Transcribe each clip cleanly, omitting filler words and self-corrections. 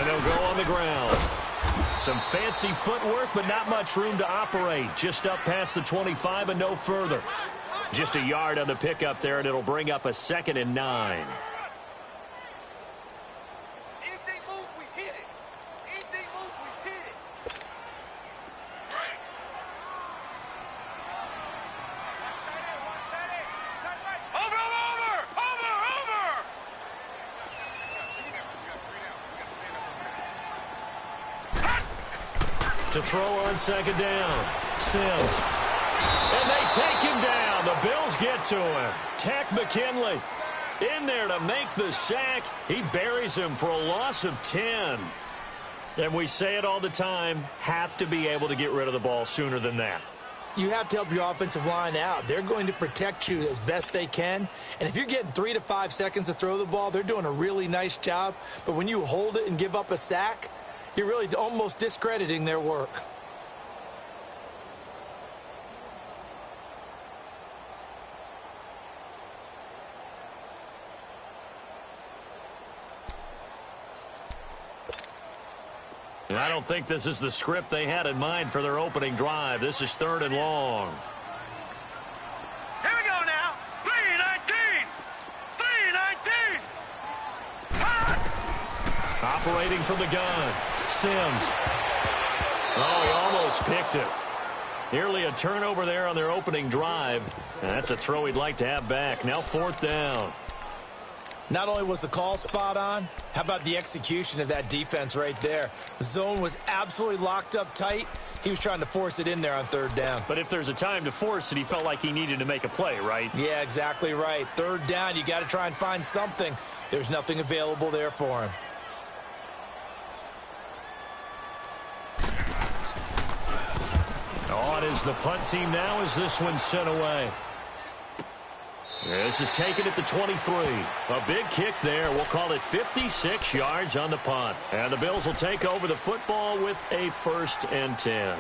And they'll go on the ground. Some fancy footwork, but not much room to operate. Just up past the 25 and no further. Just a yard on the pickup there, and it'll bring up a 2nd and 9. To throw on 2nd down. Sims. And they take him down. The Bills get to him. Tack McKinley in there to make the sack. He buries him for a loss of 10. And we say it all the time, have to be able to get rid of the ball sooner than that. You have to help your offensive line out. They're going to protect you as best they can. And if you're getting 3 to 5 seconds to throw the ball, they're doing a really nice job. But when you hold it and give up a sack, you're really almost discrediting their work. I don't think this is the script they had in mind for their opening drive. This is 3rd and long. Here we go now. 3-19. 3-19. Operating from the gun. Sims. Oh, he almost picked it. Nearly a turnover there on their opening drive. And that's a throw he'd like to have back. Now 4th down. Not only was the call spot on, how about the execution of that defense right there? The zone was absolutely locked up tight. He was trying to force it in there on 3rd down. But if there's a time to force it, he felt like he needed to make a play, right? Yeah, exactly right. 3rd down, you got to try and find something. There's nothing available there for him. On is the punt team now as this one's sent away. This is taken at the 23. A big kick there. We'll call it 56 yards on the punt. And the Bills will take over the football with a 1st and 10.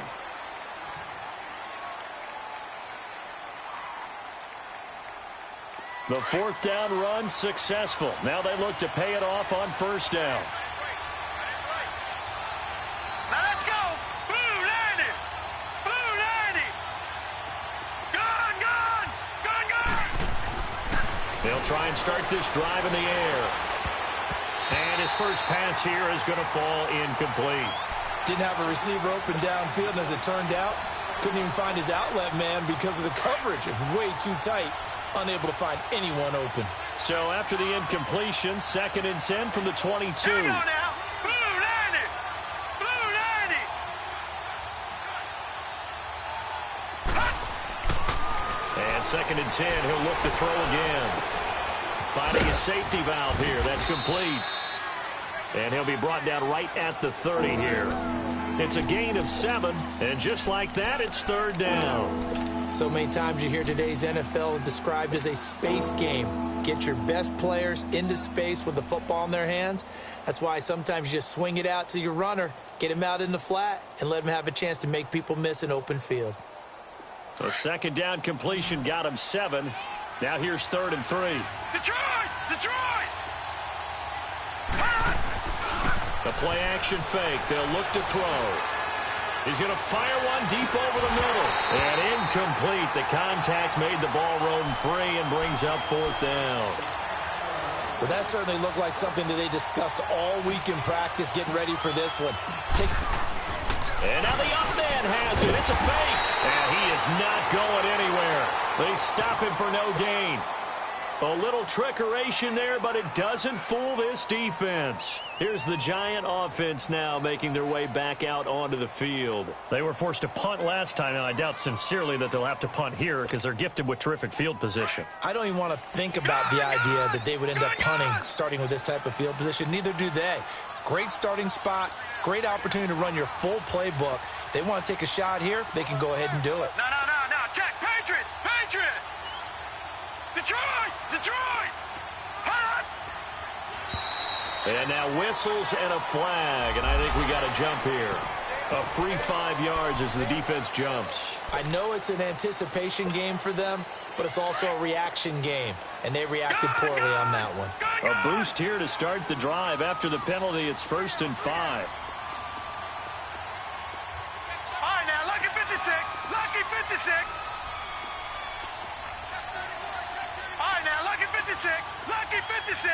The 4th down run successful. Now they look to pay it off on 1st down. Now let's go. Blue 90. Blue 90. Gone, gone. Gone, gone. They'll try and start this drive in the air. And his first pass here is going to fall incomplete. Didn't have a receiver open downfield, and as it turned out, couldn't even find his outlet man because of the coverage. It was way too tight. Unable to find anyone open. So after the incompletion, 2nd and 10 from the 22. Here we go now. Blue 90. Blue 90. And 2nd and 10, he'll look to throw again. Finding a safety valve here. That's complete. And he'll be brought down right at the 30 here. It's a gain of 7, and just like that, it's 3rd down. So many times you hear today's NFL described as a space game. Get your best players into space with the football in their hands. That's why sometimes you just swing it out to your runner, get him out in the flat, and let him have a chance to make people miss an open field. A 2nd down completion got him 7. Now here's 3rd and 3. Detroit! Detroit! The play action fake. They'll look to throw. He's going to fire one deep over the middle. And incomplete. The contact made the ball roam free and brings up 4th down. Well, that certainly looked like something that they discussed all week in practice getting ready for this one. And now the up man has it. It's a fake. And he is not going anywhere. They stop him for no gain. A little trickeration there, but it doesn't fool this defense. Here's the Giant offense now making their way back out onto the field. They were forced to punt last time, and I doubt sincerely that they'll have to punt here because they're gifted with terrific field position. I don't even want to think about the idea that they would end up punting starting with this type of field position. Neither do they. Great starting spot, great opportunity to run your full playbook. If they want to take a shot here, they can go ahead and do it. No. Check. Patriot! Patriot! Detroit! Detroit! Hot! And now whistles and a flag, and I think we got a jump here. A free 5 yards as the defense jumps. I know it's an anticipation game for them, but it's also a reaction game, and they reacted poorly on that one. A boost here to start the drive. After the penalty, it's 1st and 5. All right, now, lucky 56. Lucky 56. All right, now, lucky 56. Lucky 56.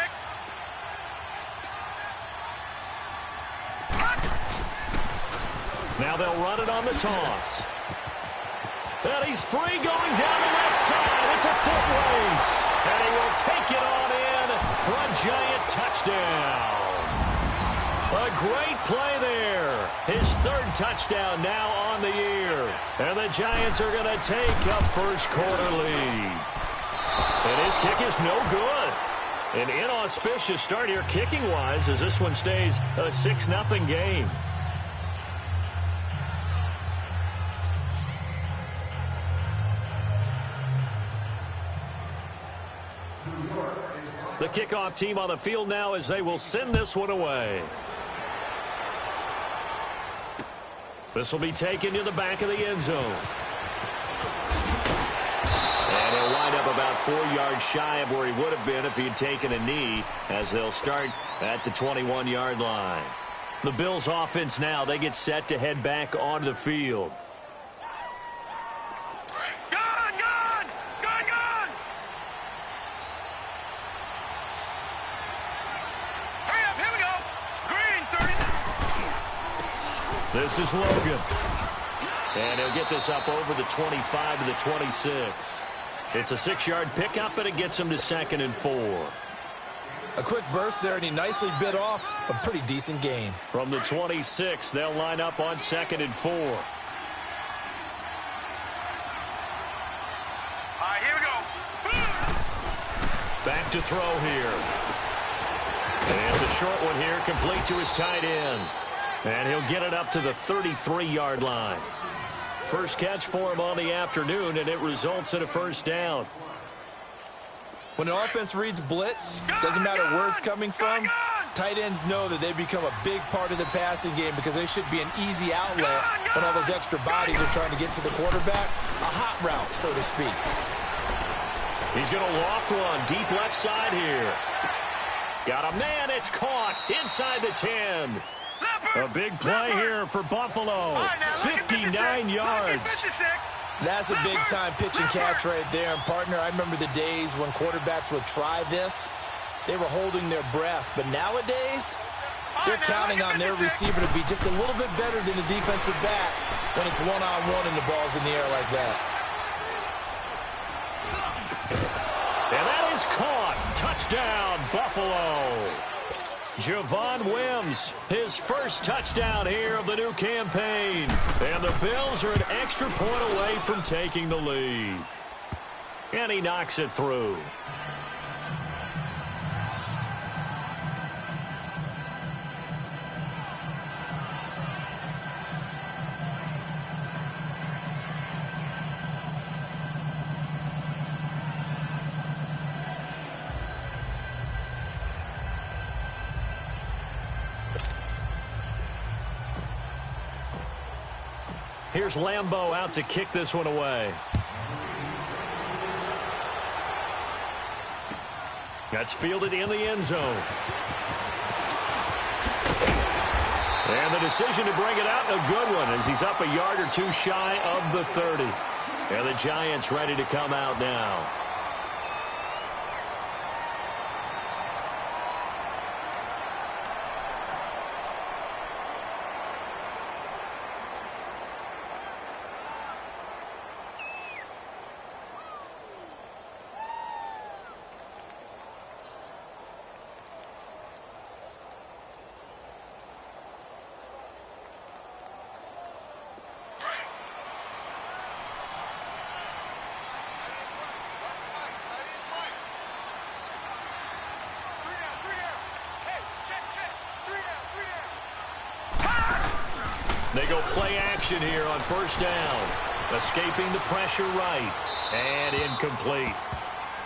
Now they'll run it on the toss. And he's free going down the left side. It's a foot race. And he will take it on in for a giant touchdown. A great play there. His 3rd touchdown now on the year. And the Giants are going to take a first-quarter lead. And his kick is no good. An inauspicious start here kicking-wise as this one stays a 6-0 game. The kickoff team on the field now as they will send this one away. This will be taken to the back of the end zone. And he'll wind up about 4 yards shy of where he would have been if he had taken a knee, as they'll start at the 21-yard line. The Bills offense now, they get set to head back onto the field. This is Logan. And he'll get this up over the 25 to the 26. It's a 6-yard pickup, and it gets him to 2nd and 4. A quick burst there, and he nicely bit off a pretty decent gain. From the 26, they'll line up on 2nd and 4. All right, here we go. Back to throw here. And it's a short one here, complete to his tight end. And he'll get it up to the 33-yard line. First catch for him on the afternoon, and it results in a first down. When an offense reads blitz, doesn't matter where it's coming from, tight ends know that they become a big part of the passing game because they should be an easy outlet when all those extra bodies are trying to get to the quarterback. A hot route, so to speak. He's going to loft one deep left side here. Got a man, it's caught inside the 10. A big play here for Buffalo. 59 yards. That's a big-time pitch and catch right there. And, partner, I remember the days when quarterbacks would try this. They were holding their breath. But nowadays, they're counting on their receiver to be just a little bit better than the defensive back when it's one-on-one and the ball's in the air like that. And that is caught. Touchdown, Buffalo. Javon Wims, his first touchdown here of the new campaign. And the Bills are an extra point away from taking the lead. And he knocks it through. Here's Lambeau out to kick this one away. That's fielded in the end zone. And the decision to bring it out, a good one, as he's up a yard or two shy of the 30. And the Giants ready to come out now. They go play action here on first down. Escaping the pressure right. And incomplete.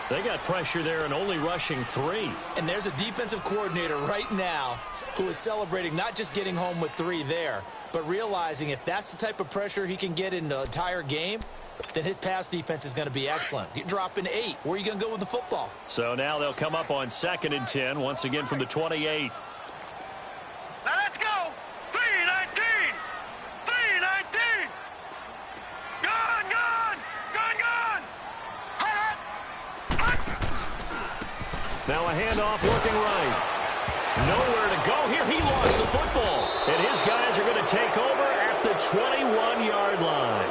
They got pressure there and only rushing 3. And there's a defensive coordinator right now who is celebrating not just getting home with 3 there, but realizing if that's the type of pressure he can get in the entire game, then his pass defense is going to be excellent. You're dropping 8. Where are you going to go with the football? So now they'll come up on 2nd and 10, once again from the 28. Now let's go. 3-19. 3-19. Gone, gone. Gone, gone. Hut, hut. Now a handoff looking right. Nowhere to go here. He lost the football. And his guys are going to take over at the 21-yard line.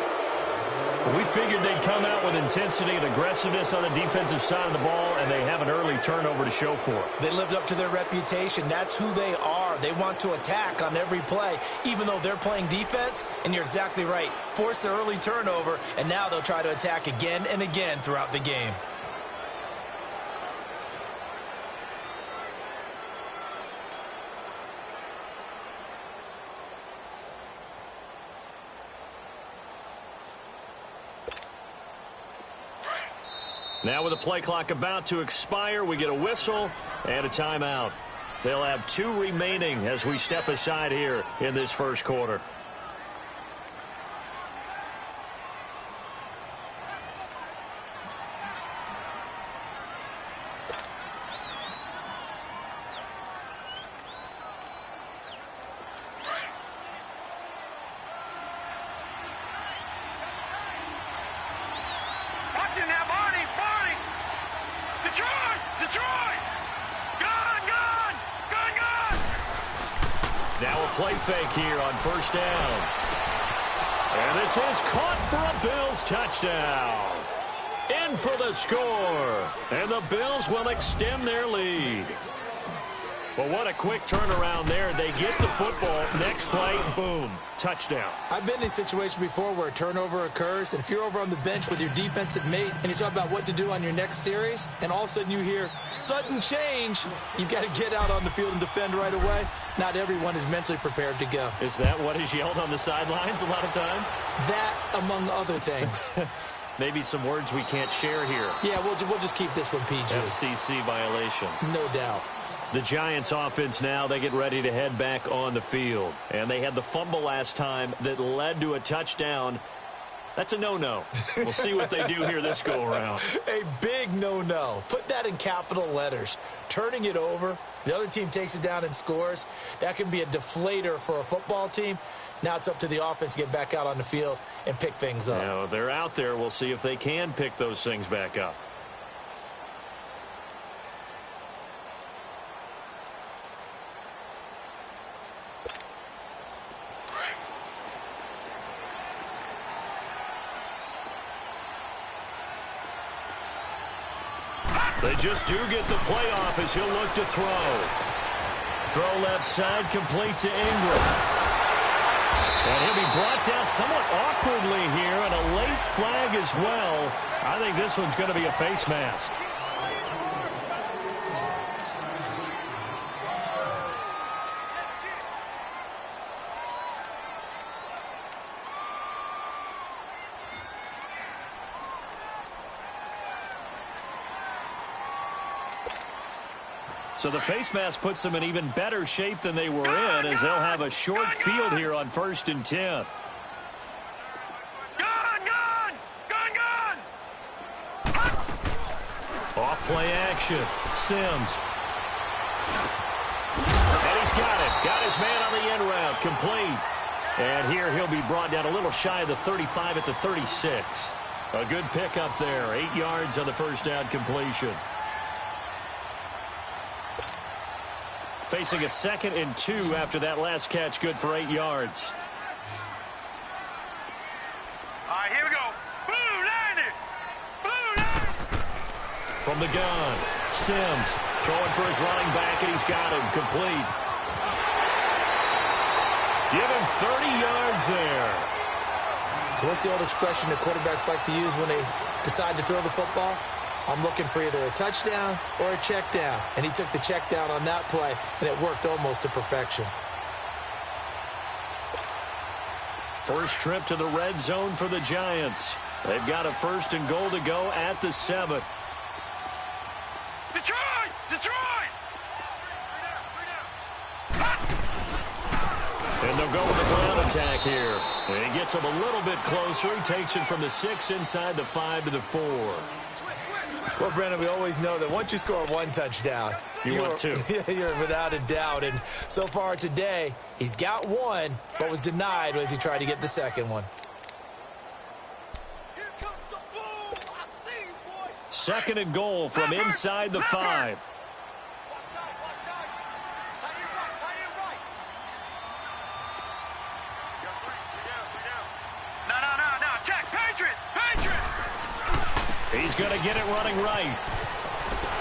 We figured they'd come out with intensity and aggressiveness on the defensive side of the ball, and they have an early turnover to show for it. They lived up to their reputation. That's who they are. They want to attack on every play, even though they're playing defense. And you're exactly right. Force the early turnover, and now they'll try to attack again and again throughout the game. Now with the play clock about to expire, we get a whistle and a timeout. They'll have 2 remaining as we step aside here in this first quarter. Watching now, Barney, Barney. Detroit, Detroit. Gone, gone. Gone, gone. Now a play fake here on first down. And this is caught for a Bills touchdown. In for the score. And the Bills will extend their lead. Well, what a quick turnaround there. They get the football. Next play, boom, touchdown. I've been in a situation before where a turnover occurs, and if you're over on the bench with your defensive mate and you talk about what to do on your next series, and all of a sudden you hear sudden change, you've got to get out on the field and defend right away. Not everyone is mentally prepared to go. Is that what is yelled on the sidelines a lot of times? That, among other things. Maybe some words we can't share here. Yeah, we'll just keep this one PG. FCC violation. No doubt. The Giants offense now, they get ready to head back on the field. And they had the fumble last time that led to a touchdown. That's a no-no. We'll see what they do here this go-around. A big no-no. Put that in capital letters. Turning it over, the other team takes it down and scores. That can be a deflator for a football team. Now it's up to the offense to get back out on the field and pick things up. Now, they're out there. We'll see if they can pick those things back up. They just do get the playoff as he'll look to throw. Throw left side, complete to Ingram. And he'll be brought down somewhat awkwardly here, and a late flag as well. I think this one's going to be a face mask. So the face mask puts them in even better shape than they were in, as they'll have a short field here on 1st and 10. Off play action. Sims. And he's got it. Got his man on the end route. Complete. And here he'll be brought down a little shy of the 35 at the 36. A good pickup there. 8 yards on the first down completion. Facing a 2nd and 2 after that last catch. Good for 8 yards. All right, here we go. Blue line it. Blue line. From the gun, Sims throwing for his running back, and he's got him complete. Give him 30 yards there. So what's the old expression that quarterbacks like to use when they decide to throw the football? I'm looking for either a touchdown or a check down. And he took the check down on that play, and it worked almost to perfection. First trip to the red zone for the Giants. They've got a 1st and goal to go at the 7. And they'll go with the ground attack here. And he gets him a little bit closer. He takes it from the 6 inside the 5 to the 4. Well, Brennan, we always know that once you score one touchdown, you want two. You're without a doubt. And so far today, he's got one, but was denied as he tried to get the second one. Second and goal from inside the 5. He's going to get it running right.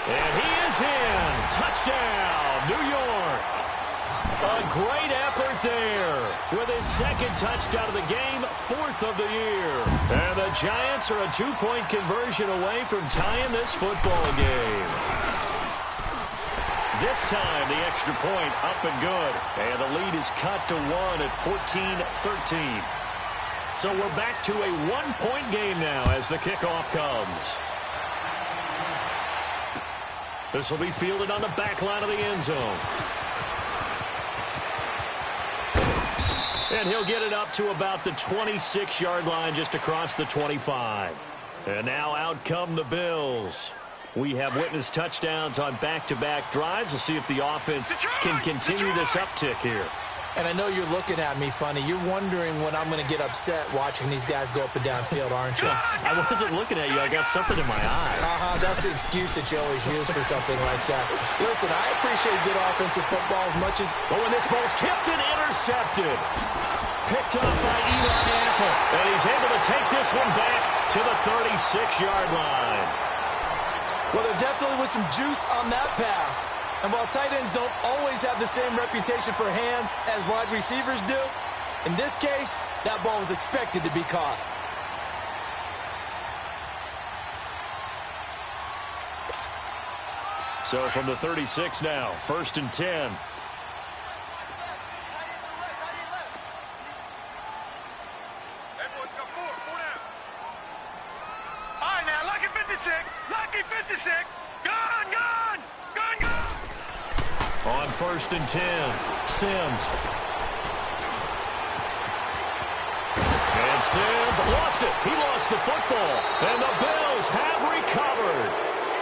And he is in. Touchdown, New York. A great effort there with his second touchdown of the game, 4th of the year. And the Giants are a 2-point conversion away from tying this football game. This time, the extra point up and good. And the lead is cut to 1 at 14-13. So we're back to a 1-point game now as the kickoff comes. This will be fielded on the back line of the end zone. And he'll get it up to about the 26-yard line just across the 25. And now out come the Bills. We have witnessed touchdowns on back-to-back drives. We'll see if the offense can continue this uptick here. And I know you're looking at me funny. You're wondering when I'm going to get upset watching these guys go up and down field, aren't you? I wasn't looking at you. I got something in my eye. That's the excuse that you always use for something like that. Listen, I appreciate good offensive football as much as... But when this ball's tipped and intercepted. Picked up by Eli Apple. And he's able to take this one back to the 36-yard line. Well, there definitely was some juice on that pass. And while tight ends don't always have the same reputation for hands as wide receivers do, in this case, that ball was expected to be caught. So from the 36 now, 1st and 10. All right, now, lucky 56. Lucky 56. Gone. On 1st and 10, Sims. And Sims lost it. He lost the football. And the Bills have recovered.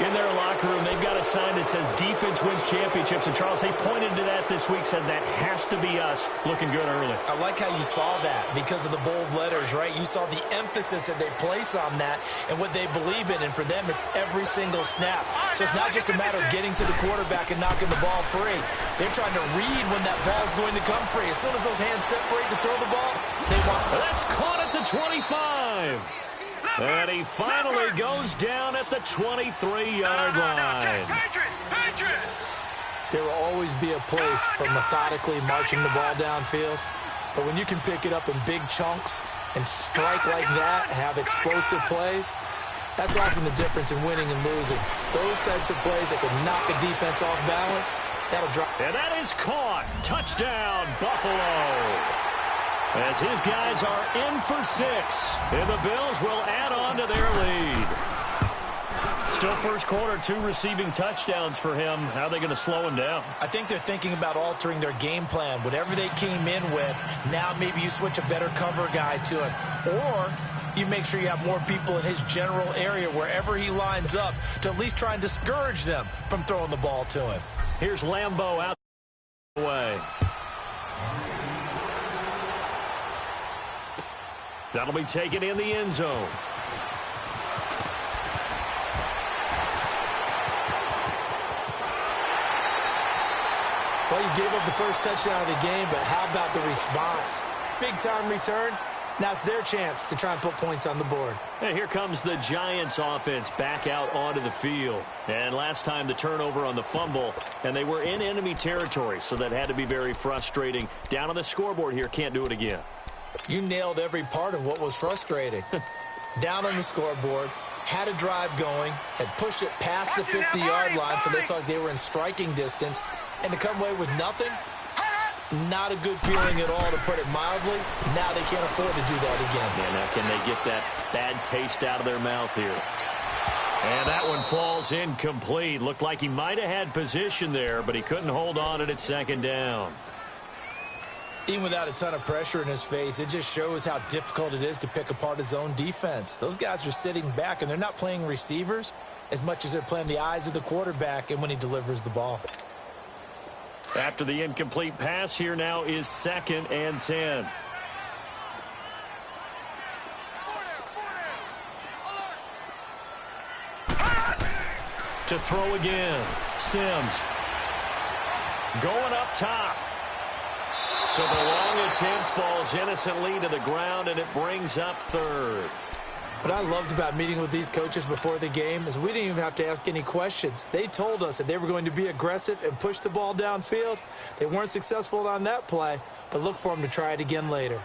In their locker room, they've got a sign that says defense wins championships. And, Charles, they pointed to that this week, said that has to be us. Looking good early. I like how you saw that because of the bold letters, right? You saw the emphasis that they place on that and what they believe in. And for them, it's every single snap. So it's not just a matter of getting to the quarterback and knocking the ball free. They're trying to read when that ball is going to come free. As soon as those hands separate to throw the ball, they want... That's caught at the 25. And he finally goes down at the 23-yard line. There will always be a place for methodically marching the ball downfield. But when you can pick it up in big chunks and strike like that, have explosive plays, that's often the difference in winning and losing. Those types of plays that can knock a defense off balance, that'll drop. And that is caught. Touchdown, Buffalo. As his guys are in for 6. And the Bills will add on to their lead. Still first quarter, 2 receiving touchdowns for him. How are they going to slow him down? I think they're thinking about altering their game plan. Whatever they came in with, now maybe you switch a better cover guy to him. Or you make sure you have more people in his general area wherever he lines up to at least try and discourage them from throwing the ball to him. Here's Lambeau out the way. That'll be taken in the end zone. Well, you gave up the first touchdown of the game, but how about the response? Big-time return. Now it's their chance to try and put points on the board. And here comes the Giants offense back out onto the field. And last time the turnover on the fumble, and they were in enemy territory, so that had to be very frustrating. Down on the scoreboard here, can't do it again. You nailed every part of what was frustrating. Down on the scoreboard, had a drive going, had pushed it past the 50-yard line so they thought they were in striking distance, and to come away with nothing, not a good feeling at all, to put it mildly. Now they can't afford to do that again. Yeah, now can they get that bad taste out of their mouth here? And that one falls incomplete. Looked like he might have had position there, but he couldn't hold on at second down. Even without a ton of pressure in his face, it just shows how difficult it is to pick apart his own defense. Those guys are sitting back, and they're not playing receivers as much as they're playing the eyes of the quarterback and when he delivers the ball. After the incomplete pass, here now is 2nd and 10. To throw again. Sims. Going up top. So the long attempt falls innocently to the ground, and it brings up 3rd. What I loved about meeting with these coaches before the game is we didn't even have to ask any questions. They told us that they were going to be aggressive and push the ball downfield. They weren't successful on that play, but look for them to try it again later.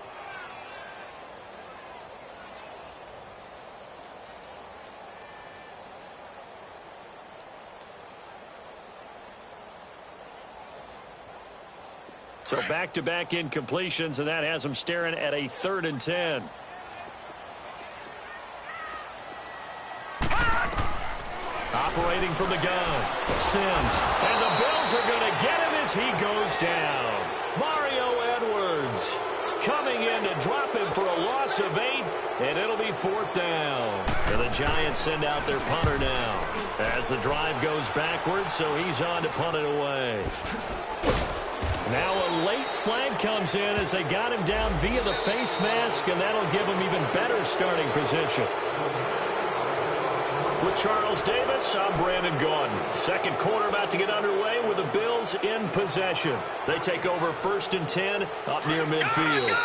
So back-to-back incompletions, and that has them staring at a 3rd and 10. Operating from the gun. Sims. And the Bills are going to get him as he goes down. Mario Edwards coming in to drop him for a loss of 8, and it'll be 4th down. And the Giants send out their punter now as the drive goes backwards, so he's on to punt it away. Now a late flag comes in as they got him down via the face mask, and that'll give him even better starting position. With Charles Davis, I'm Brandon Gaudin. Second quarter about to get underway with the Bills in possession. They take over 1st and 10 up near midfield.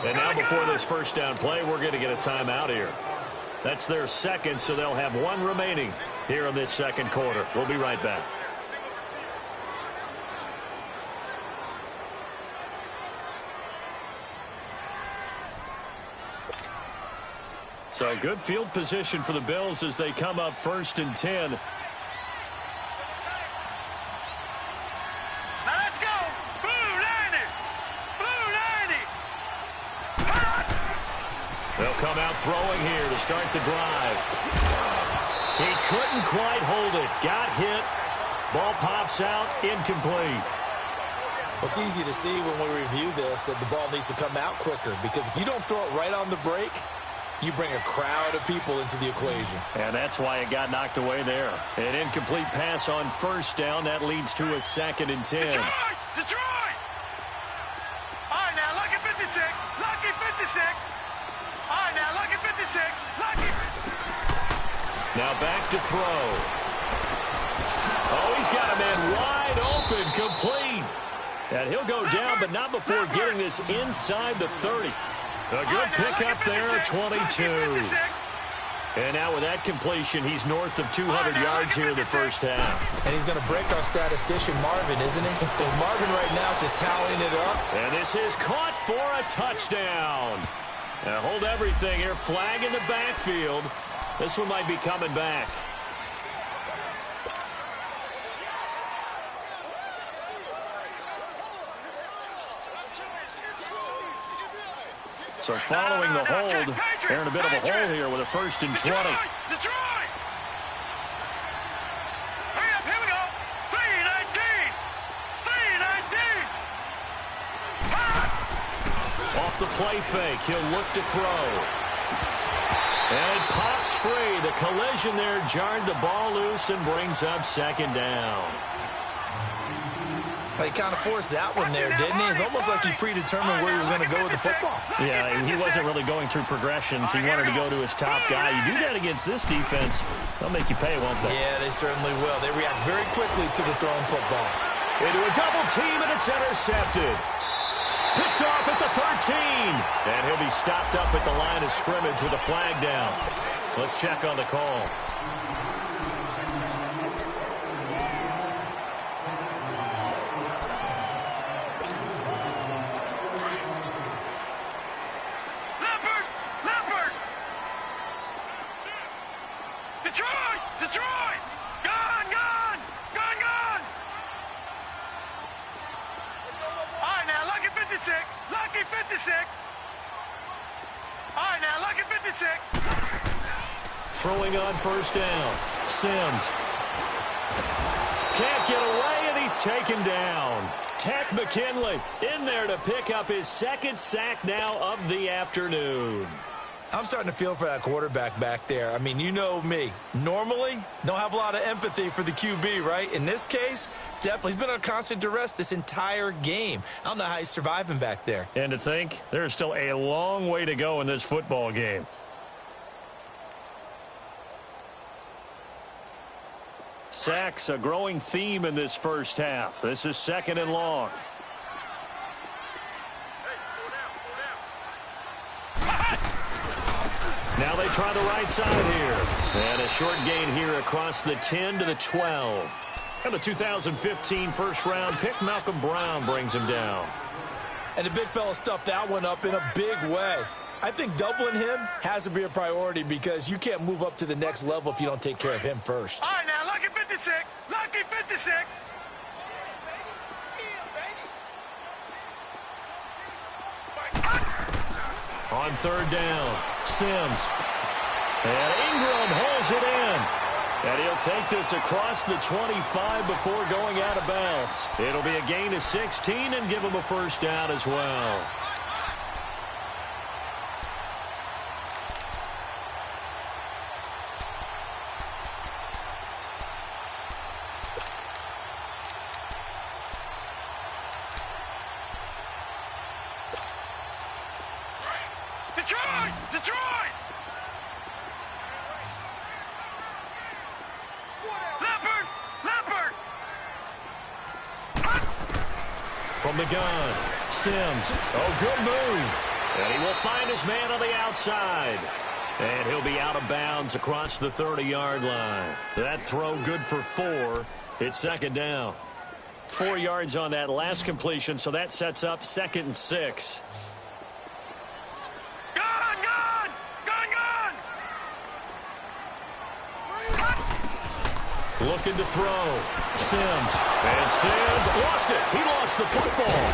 And now before this first down play, we're going to get a timeout here. That's their 2nd, so they'll have 1 remaining here in this 2nd quarter. We'll be right back. So good field position for the Bills as they come up 1st and 10. Now let's go. Blue 90. Blue 90. They'll come out throwing here to start the drive. He couldn't quite hold it. Got hit. Ball pops out. Incomplete. Well, it's easy to see when we review this that the ball needs to come out quicker, because if you don't throw it right on the break, you bring a crowd of people into the equation. And that's why it got knocked away there. An incomplete pass on 1st down. That leads to a 2nd and 10. Detroit! All right, now, lucky 56. Lucky 56. All right, now, lucky 56. Lucky. Now back to throw. Oh, he's got a man wide open, complete. And he'll go down, but not before getting this inside the 30. A good pickup there, 22. And now with that completion, he's north of 200 yards here in the first half. And he's going to break our statistician Marvin, isn't he? And Marvin right now is just tallying it up. And this is caught for a touchdown. Now hold everything here. Flag in the backfield. This one might be coming back. So following the hold, they're in a bit of a hole here with a 1st and 20. Detroit! Hurry up, here we go. 3-19. 3-19. Off the play fake, he'll look to throw. And it pops free. The collision there jarred the ball loose and brings up 2nd down. He kind of forced that one there, didn't he? It's almost like he predetermined where he was going to go with the football. Yeah, he wasn't really going through progressions. He wanted to go to his top guy. You do that against this defense, they'll make you pay, won't they? Yeah, they certainly will. They react very quickly to the thrown football. Into a double team, and it's intercepted. Picked off at the 13. And he'll be stopped up at the line of scrimmage with a flag down. Let's check on the call. Detroit! Gone! Gone! Gone! Gone! All right, now, lucky 56. Lucky 56. All right, now, lucky 56. Throwing on 1st down. Sims. Can't get away, and he's taken down. Tech McKinley in there to pick up his second sack now of the afternoon. I'm starting to feel for that quarterback back there. I mean, you know me. Normally, don't have a lot of empathy for the QB, right? In this case, definitely. He's been under constant duress this entire game. I don't know how he's surviving back there. And to think, there's still a long way to go in this football game. Sacks, a growing theme in this first half. This is 2nd and long. Now they try the right side here. And a short gain here across the 10 to the 12. And the 2015 first-round pick, Malcolm Brown, brings him down. And the big fella stuffed that one up in a big way. I think doubling him has to be a priority because you can't move up to the next level if you don't take care of him first. All right, now, lucky 56. Lucky 56. On 3rd down, Sims. And Ingram holds it in. And he'll take this across the 25 before going out of bounds. It'll be a gain of 16 and give him a first down as well. Detroit! Detroit! Leopard! Leopard! From the gun, Sims. Oh, good move. And he will find his man on the outside. And he'll be out of bounds across the 30-yard line. That throw good for 4. It's 2nd down. 4 yards on that last completion, so that sets up 2nd and 6. Looking to throw. Sims. And Sims lost it. He lost the football.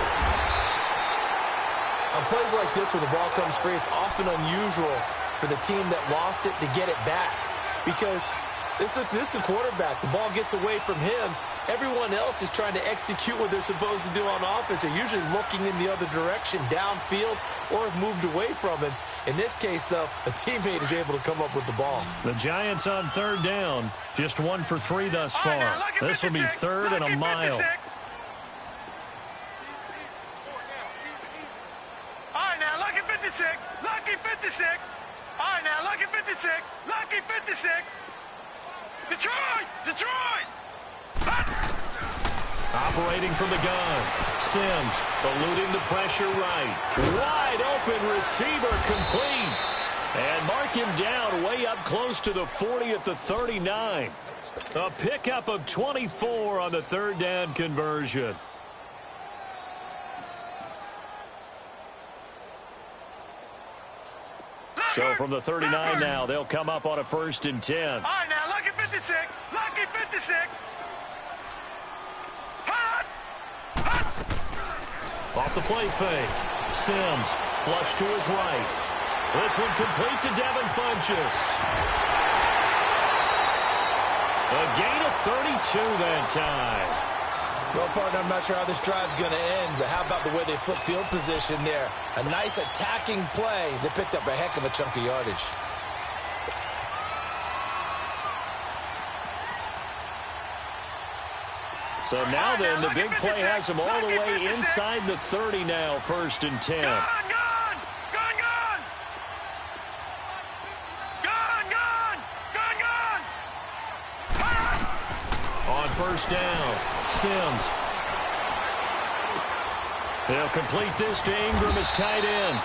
On plays like this, when the ball comes free, it's often unusual for the team that lost it to get it back. Because this is the quarterback. The ball gets away from him. Everyone else is trying to execute what they're supposed to do on offense. They're usually looking in the other direction, downfield, or have moved away from him. In this case, though, a teammate is able to come up with the ball. The Giants on 3rd down. Just 1 for 3 thus far. This will be 3rd and a mile. All right, now, lucky 56. Lucky 56. All right, now, lucky 56. Lucky 56. Detroit! Detroit! Operating from the gun. Sims eluding the pressure right. Wide open receiver complete. And mark him down way up close to the 40 at the 39. A pickup of 24 on the 3rd down conversion. So from the 39 now, they'll come up on a 1st and 10. All right, now, lucky 56. Lucky 56. Off the play fake. Sims flush to his right. This one complete to Devin Funchess. A gain of 32 that time. Well, partner, I'm not sure how this drive's going to end, but how about the way they flip field position there? A nice attacking play. They picked up a heck of a chunk of yardage. So now then, the big play has him all the way inside the 30 now, 1st and 10. Gone! On 1st down, Sims. He'll complete this to Ingram as tight end.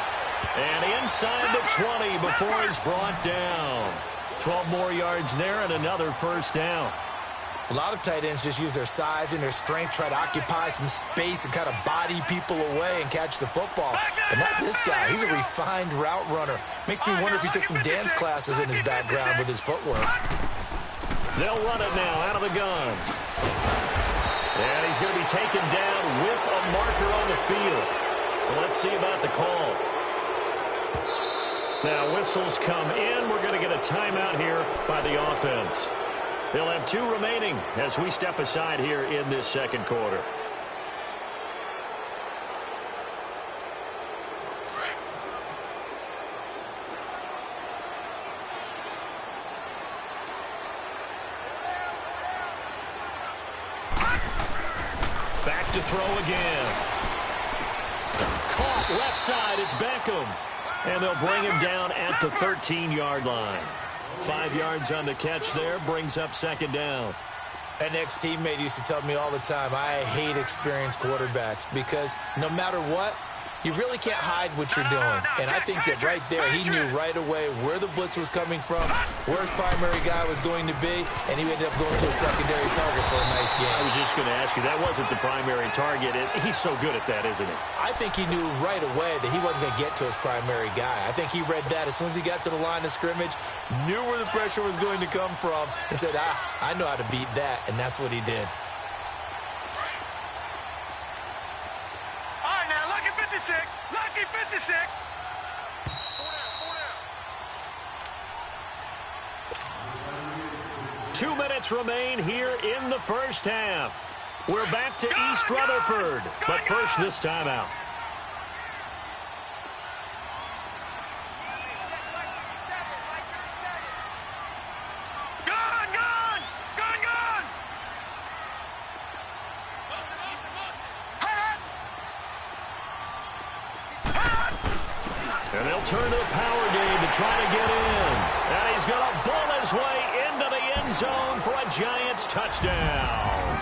And inside the 20 before he's brought down. 12 more yards there and another 1st down. A lot of tight ends just use their size and their strength, try to occupy some space and kind of body people away and catch the football. But not this guy. He's a refined route runner. Makes me wonder if he took some dance classes in his background with his footwork. They'll run it now out of the gun. And he's going to be taken down with a marker on the field. So let's see about the call. Now whistles come in. We're going to get a timeout here by the offense. They'll have 2 remaining as we step aside here in this second quarter. Back to throw again. Caught left side. It's Beckham. And they'll bring him down at the 13-yard line. 5 yards on the catch there. Brings up second down. An ex-teammate used to tell me all the time, I hate experienced quarterbacks because no matter what, you really can't hide what you're doing. And I think that right there, he knew right away where the blitz was coming from, where his primary guy was going to be, and he ended up going to a secondary target for a nice game. I was just going to ask you, that wasn't the primary target. He's so good at that, isn't he? I think he knew right away that he wasn't going to get to his primary guy. I think he read that as soon as he got to the line of scrimmage, knew where the pressure was going to come from, and said, I know how to beat that, and that's what he did. 56. Lucky 56. 2 minutes remain here in the first half. We're back to East Rutherford, but first this timeout. And they'll turn to the power game to try to get in. And he's going to bull his way into the end zone for a Giants touchdown.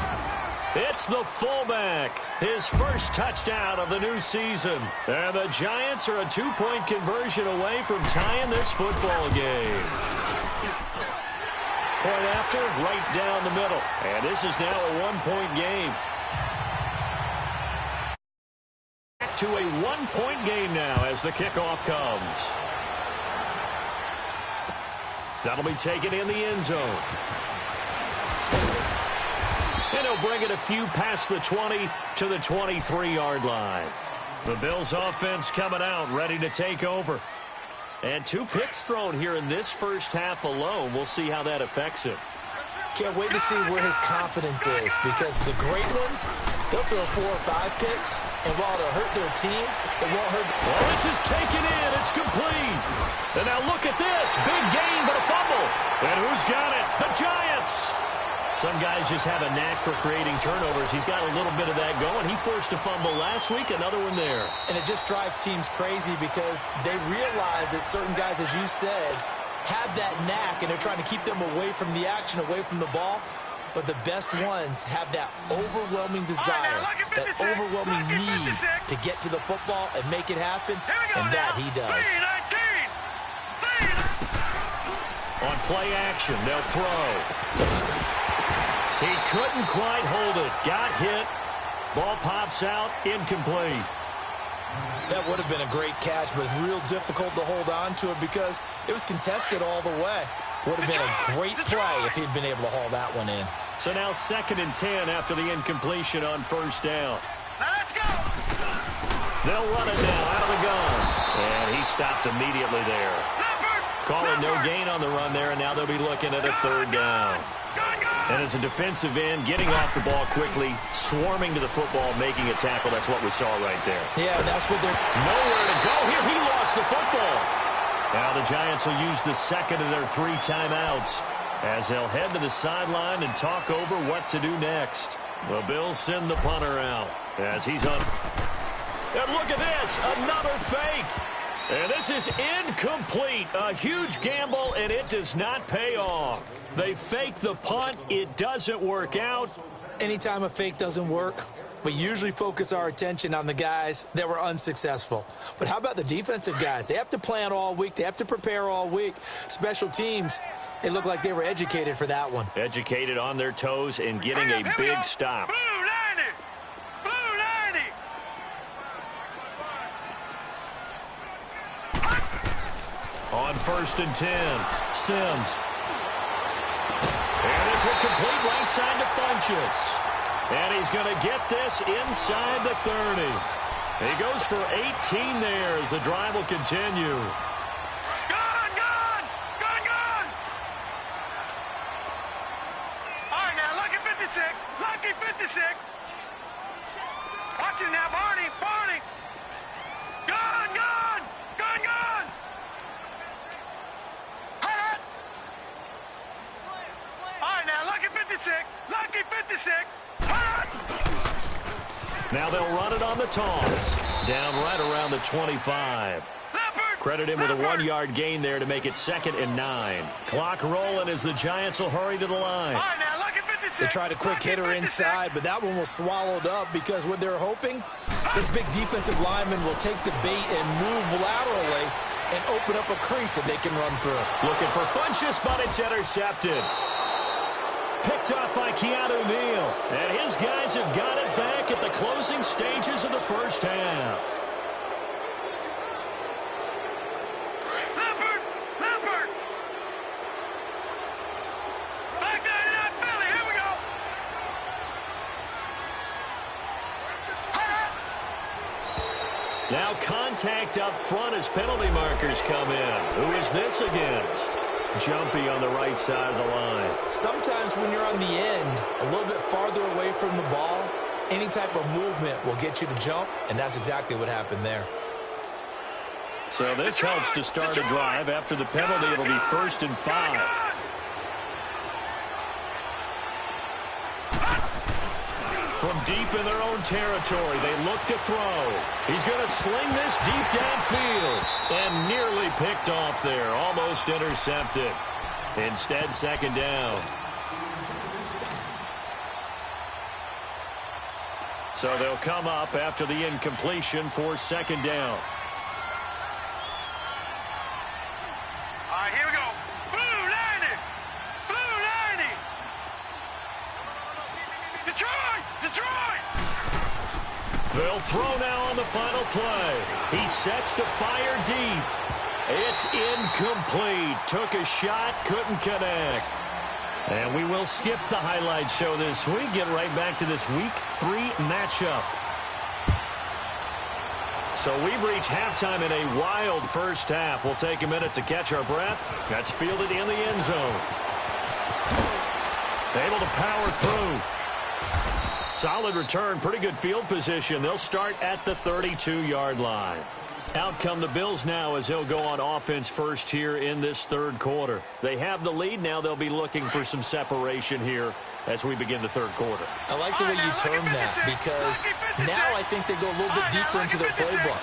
It's the fullback, his first touchdown of the new season. And the Giants are a 2-point conversion away from tying this football game. Point after, right down the middle. And this is now a 1-point game. To a 1-point game now as the kickoff comes. That'll be taken in the end zone. And he'll bring it a few past the 20 to the 23-yard line. The Bills offense coming out, ready to take over. And 2 picks thrown here in this first half alone. We'll see how that affects him. Can't wait to see where his confidence is, because the great ones, they'll throw 4 or 5 picks, and while it'll hurt their team, it won't hurt. Well, this is taken in. It's complete. And now look at this. Big gain, but a fumble. And who's got it? The Giants. Some guys just have a knack for creating turnovers. He's got a little bit of that going. He forced a fumble last week, another one there. And it just drives teams crazy because they realize that certain guys, as you said, have that knack, and they're trying to keep them away from the action, away from the ball. But the best ones have that overwhelming desire, that overwhelming need to get to the football and make it happen, and that he does. On play action, they'll throw. He couldn't quite hold it. Got hit. Ball pops out, incomplete. That would have been a great catch, but it's real difficult to hold on to it because it was contested all the way. Would have been a great play if he'd been able to haul that one in. So now 2nd and 10 after the incompletion on first down. Now let's go. They'll run it now out of the gun. And he stopped immediately there. Calling no gain on the run there, and now they'll be looking at a 3rd down. And as a defensive end, getting off the ball quickly, swarming to the football, making a tackle. That's what we saw right there. Yeah, that's what they're... Nowhere to go here. He lost the football. Now the Giants will use the 2nd of their 3 timeouts as they'll head to the sideline and talk over what to do next. The Bills send the punter out as he's on. And look at this, another fake. And this is incomplete. A huge gamble, and it does not pay off. They fake the punt. It doesn't work out. Anytime a fake doesn't work, we usually focus our attention on the guys that were unsuccessful. But how about the defensive guys? They have to plan all week. They have to prepare all week. Special teams, it looked like they were educated for that one. Educated on their toes and getting a big stop. Blue 90. Blue 90. On 1st and 10, Sims. And this will complete right side to Funchess. And he's going to get this inside the 30. He goes for 18 there as the drive will continue. Gone, gone, gone, gone. Now they'll run it on the toss. Down right around the 25. Credit him with a 1-yard gain there to make it 2nd and 9. Clock rolling as the Giants will hurry to the line. They tried a quick hitter inside, but that one was swallowed up because what they're hoping, this big defensive lineman will take the bait and move laterally and open up a crease that they can run through. Looking for Funchess, but it's intercepted. Picked off by Keanu Neal. And his guys have got it back at the closing stages of the first half. Now contact up front as penalty markers come in. Who is this against? Jumpy on the right side of the line. Sometimes when you're on the end, a little bit farther away from the ball, any type of movement will get you to jump, and that's exactly what happened there. So this helps to start a drive. After the penalty, it'll be 1st and 5. From deep in their own territory, they look to throw. He's going to sling this deep downfield. And nearly picked off there. Almost intercepted. Instead, 2nd down. So they'll come up after the incompletion for 2nd down. All right, here we go. Blue 90. Blue 90. Detroit! Detroit! They'll throw now on the final play. He sets to fire deep. It's incomplete. Took a shot, couldn't connect. And we will skip the highlight show this week. Get right back to this Week 3 matchup. So we've reached halftime in a wild first half. We'll take a minute to catch our breath. That's fielded in the end zone. Able to power through. Solid return, pretty good field position. They'll start at the 32-yard line. Out come the Bills now as he'll go on offense first here in this 3rd quarter. They have the lead. Now they'll be looking for some separation here as we begin the 3rd quarter. I like the way you term that because now I think they go a little bit deeper into their playbook.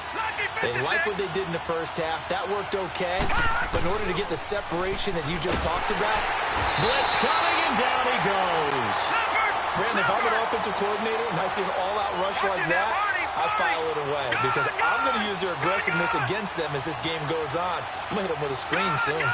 They like what they did in the first half. That worked okay. But in order to get the separation that you just talked about, blitz coming, and down he goes. Brandon, if I'm an offensive coordinator and I see an all-out rush like that, I file it away because I'm going to use their aggressiveness against them as this game goes on. I'm going to hit them with a screen soon.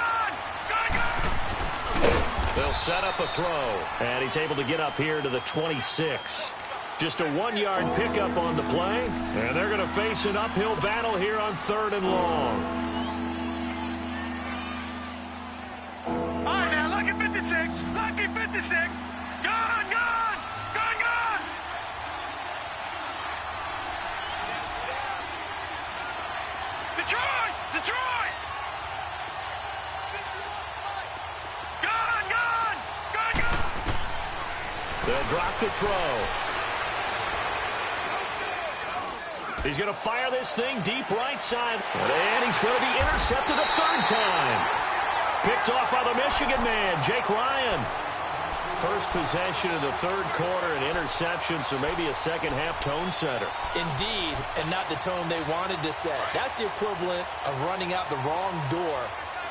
They'll set up a throw, and he's able to get up here to the 26. Just a 1-yard pickup on the play, and they're going to face an uphill battle here on 3rd and long. All right, now, lucky 56. Lucky 56. Gone, gone, gone, gone. Detroit, Detroit. Gone, gone, gone, gone. They'll drop the throw. He's going to fire this thing deep right side. And he's going to be intercepted a 3rd time. Picked off by the Michigan man, Jake Ryan. First possession of the 3rd quarter, an interception, so maybe a second-half tone setter. Indeed, and not the tone they wanted to set. That's the equivalent of running out the wrong door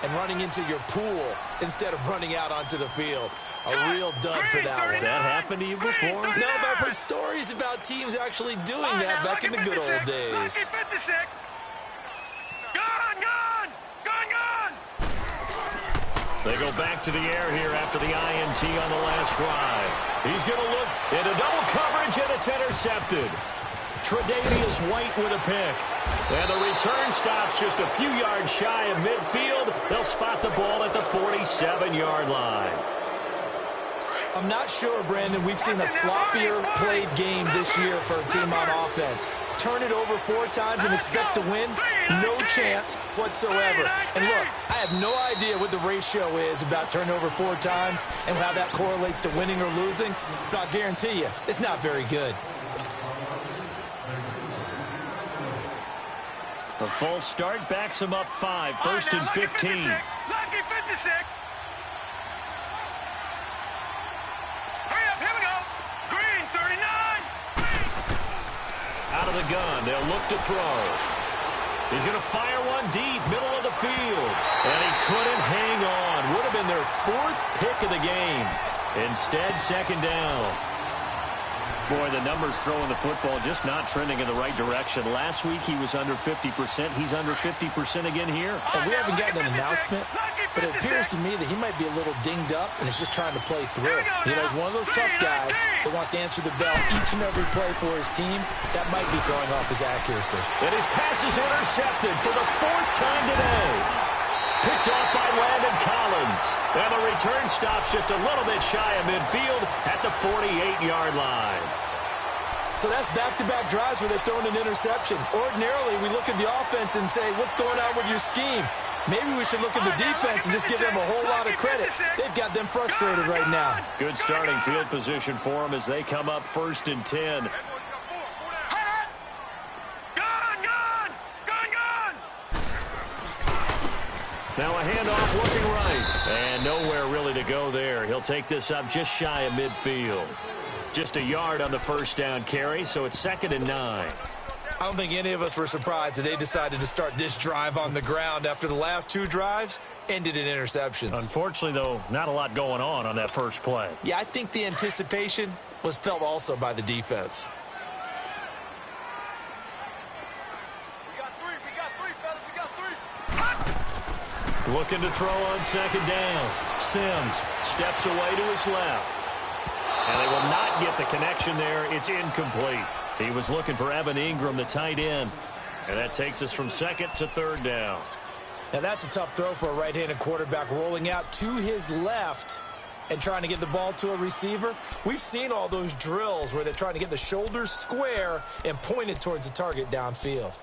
and running into your pool instead of running out onto the field. A real dud for that one. Has that happened to you before? No, but I've heard stories about teams actually doing that back in the good old days. Lucky 56. Gone, gone, gone, gone. They go back to the air here after the INT on the last drive. He's going to look into double coverage, and it's intercepted. Tre'Davious White with a pick. And the return stops just a few yards shy of midfield. They'll spot the ball at the 47-yard line. I'm not sure, Brandon, we've seen a sloppier played game this year for a team on offense. Turn it over 4 times and expect to win? No chance whatsoever. And look, I have no idea what the ratio is about turnover 4 times and how that correlates to winning or losing, but I'll guarantee you, it's not very good. A false start backs him up 5, 1st and 15. Lucky 56. Hurry up, here we go. Green 39. out of the gun. They'll look to throw. He's going to fire one deep, middle of the field. And he couldn't hang on. Would have been their 4th pick of the game. Instead, second down. Boy, the numbers throwing the football just not trending in the right direction. Last week, he was under 50%. He's under 50% again here. And we haven't gotten an announcement, but it appears to me that he might be a little dinged up and is just trying to play through. You know, he's one of those tough guys that wants to answer the bell each and every play for his team. That might be throwing off his accuracy. And his pass is intercepted for the 4th time today. Picked off by Landon Collins. And the return stops just a little bit shy of midfield at the 48-yard line. So that's back-to-back drives where they're throwing an interception. Ordinarily, we look at the offense and say, what's going on with your scheme? Maybe we should look at the defense and just give them a whole lot of credit. They've got them frustrated right now. Good starting field position for them as they come up 1st and 10. Now a handoff looking right. And nowhere really to go there. He'll take this up just shy of midfield. Just a yard on the first down carry, so it's 2nd and 9. I don't think any of us were surprised that they decided to start this drive on the ground after the last 2 drives ended in interceptions. Unfortunately, though, not a lot going on that first play. Yeah, I think the anticipation was felt also by the defense. Looking to throw on 2nd down. Sims steps away to his left. And they will not get the connection there. It's incomplete. He was looking for Evan Ingram, the tight end. And that takes us from 2nd to 3rd down. Now that's a tough throw for a right-handed quarterback, rolling out to his left and trying to get the ball to a receiver. We've seen all those drills where they're trying to get the shoulders square and point it towards the target downfield.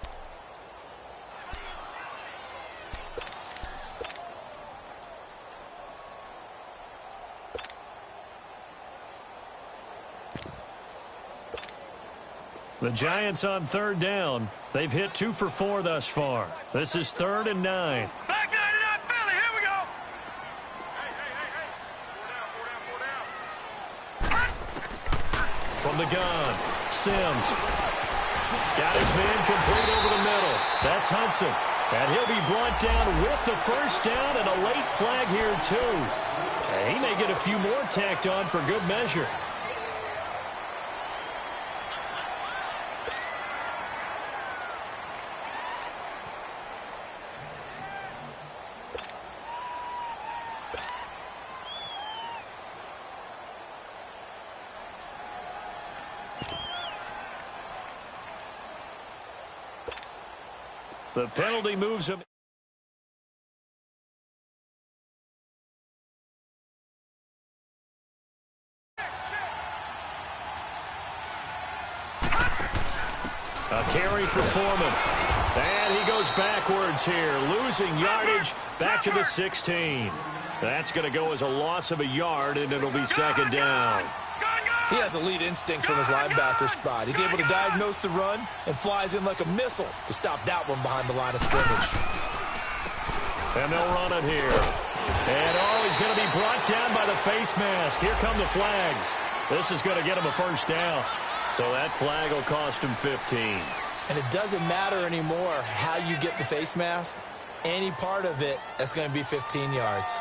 The Giants on 3rd down. They've hit 2 for 4 thus far. This is 3rd and 9. Back 99, Philly. Here we go. From the gun, Sims. Got his man complete over the middle. That's Hudson. And he'll be brought down with the first down and a late flag here, too. And he may get a few more tacked on for good measure. The penalty moves him. A carry for Foreman. And he goes backwards here, losing yardage back to the 16. That's going to go as a loss of a yard, and it'll be 2nd down. He has elite instincts from his linebacker spot. He's able to diagnose the run and flies in like a missile to stop that one behind the line of scrimmage. And they'll run it here. And, he's going to be brought down by the face mask. Here come the flags. This is going to get him a first down. So that flag will cost him 15. And it doesn't matter anymore how you get the face mask. Any part of it, that's going to be 15 yards.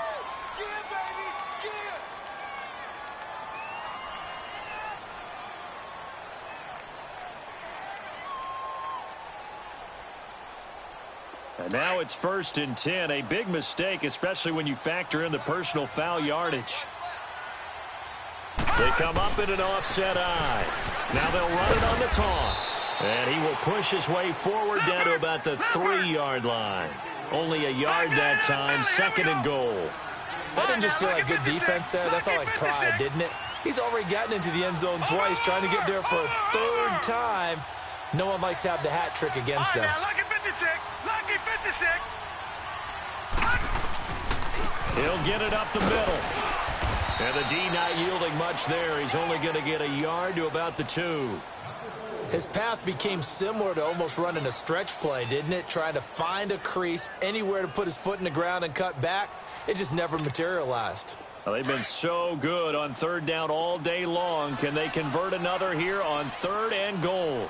And now it's 1st and 10. A big mistake, especially when you factor in the personal foul yardage. They come up in an offset eye. Now they'll run it on the toss. And he will push his way forward down to about the 3-yard line. Only a yard that time, 2nd and goal. That didn't just feel like good defense there. That felt like pride, didn't it? He's already gotten into the end zone twice, trying to get there for a 3rd time. No one likes to have the hat trick against them. Lucky 56. Lucky 56. He'll get it up the middle. And the D not yielding much there. He's only going to get a yard to about the 2. His path became similar to almost running a stretch play, didn't it? Trying to find a crease, anywhere to put his foot in the ground and cut back. It just never materialized. Well, they've been so good on 3rd down all day long. Can they convert another here on 3rd and goal?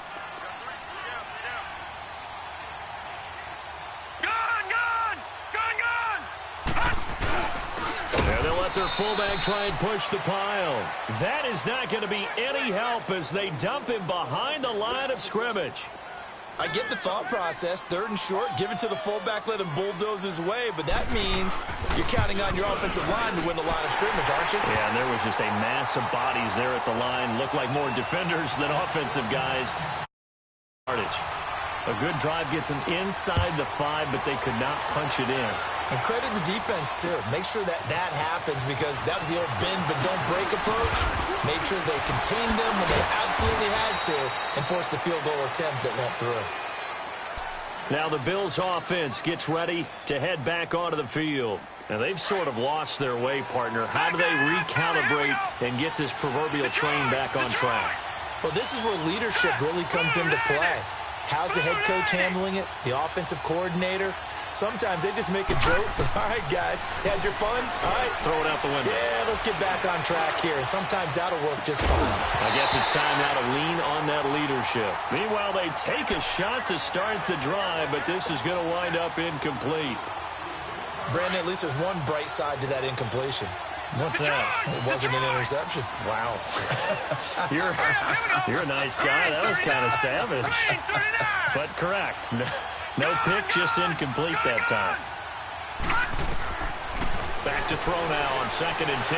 their fullback try and push the pile. That is not going to be any help as they dump him behind the line of scrimmage. I get the thought process. 3rd and short, give it to the fullback, let him bulldoze his way. But that means you're counting on your offensive line to win the line of scrimmage, aren't you? Yeah, and there was just a mass of bodies there at the line. Looked like more defenders than offensive guys. A good drive gets them inside the 5, but they could not punch it in. And credit the defense, too. Make sure that happens because that was the old bend but don't break approach. Made sure they contained them when they absolutely had to and forced the field goal attempt that went through. Now the Bills offense gets ready to head back onto the field. Now they've sort of lost their way, partner. How do they recalibrate and get this proverbial train back on track? Well, this is where leadership really comes into play. How's the head coach handling it? The offensive coordinator? Sometimes they just make a joke. All right, guys, had your fun? All right. Throw it out the window. Yeah, let's get back on track here. And sometimes that'll work just fine. I guess it's time now to lean on that leadership. Meanwhile, they take a shot to start the drive, but this is going to wind up incomplete. Brandon, at least there's one bright side to that incompletion. What's that? It wasn't an interception. Wow. You're a nice guy. That was kind of savage. But correct. No pick, just incomplete that time. Back to throw now on 2nd and 10.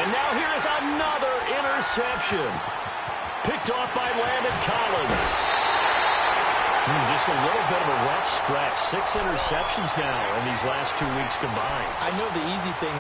And now here is another interception. Picked off by Landon Collins. Just a little bit of a rough stretch. 6 interceptions now in these last 2 weeks combined. I know the easy thing